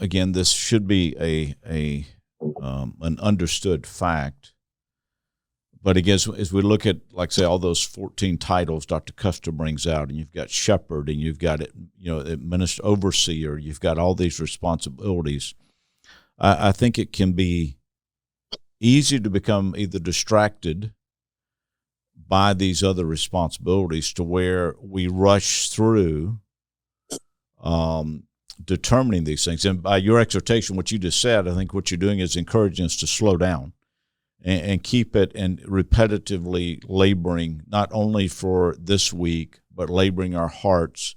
again, this should be an understood fact. But again, as we look at, like, say, all those 14 titles Dr. Custer brings out, and you've got shepherd, and you've got overseer, you've got all these responsibilities. I think it can be easy to become either distracted by these other responsibilities to where we rush through determining these things. And by your exhortation, what you just said, I think what you're doing is encouraging us to slow down and keep it, and repetitively laboring, not only for this week, but laboring our hearts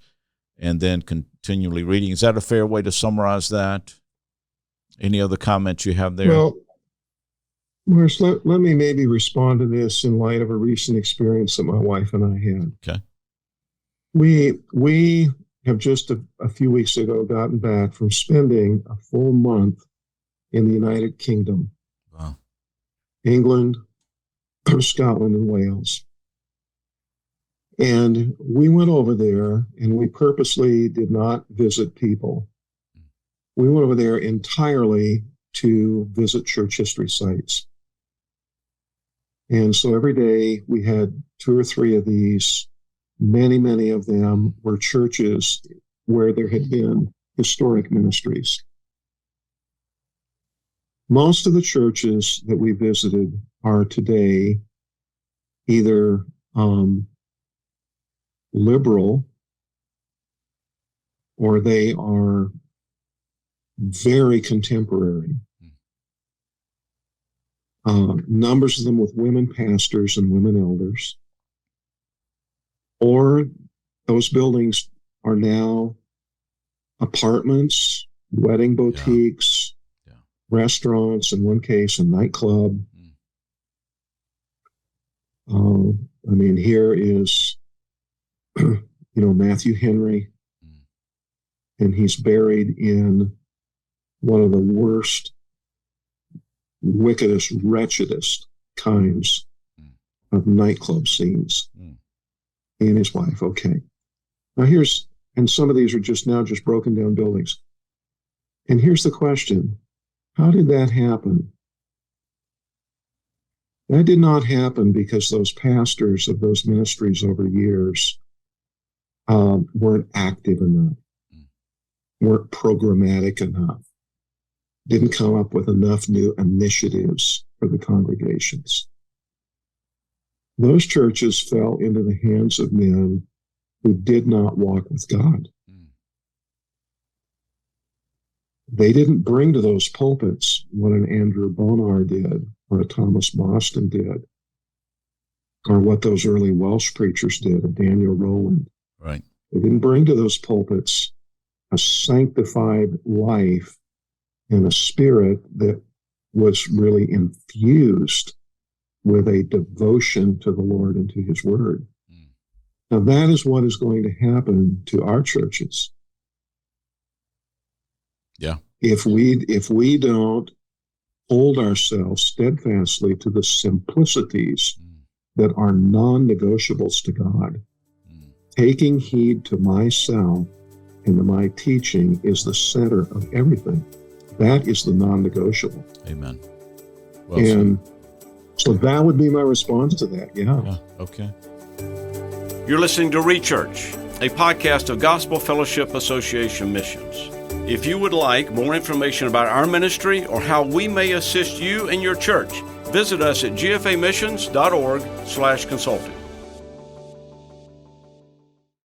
and then continually reading. Is that a fair way to summarize that? Any other comments you have there? Well, Morris, let me maybe respond to this in light of a recent experience that my wife and I had. Okay. We have just a few weeks ago gotten back from spending a full month in the United Kingdom. Wow. England, Scotland, and Wales. And we went over there, and we purposely did not visit people. We went over there entirely to visit church history sites. And so every day we had 2 or 3 of these. Many of them were churches where there had been historic ministries. Most of the churches that we visited are today either liberal, or they are very contemporary. Numbers of them with women pastors and women elders. Or those buildings are now apartments, wedding boutiques, restaurants, in one case, a nightclub. Here is, Matthew Henry, and he's buried in one of the worst, wickedest, wretchedest kinds of nightclub scenes. He and his wife, okay. Now and some of these are just broken down buildings. And here's the question: how did that happen? That did not happen because those pastors of those ministries over years weren't active enough, weren't programmatic enough, didn't come up with enough new initiatives for the congregations. Those churches fell into the hands of men who did not walk with God. They didn't bring to those pulpits what an Andrew Bonar did, or a Thomas Boston did, or what those early Welsh preachers did, a Daniel Rowland. Right. They didn't bring to those pulpits a sanctified life and a spirit that was really infused with a devotion to the Lord and to his word. Now that is what is going to happen to our churches. Yeah. If we don't hold ourselves steadfastly to the simplicities that are non-negotiables to God, taking heed to myself and to my teaching is the center of everything. That is the non-negotiable. Amen. Well, and so that would be my response to that. Yeah. Okay. You're listening to ReChurch, a podcast of Gospel Fellowship Association Missions. If you would like more information about our ministry or how we may assist you and your church, visit us at gfamissions.org/consulting.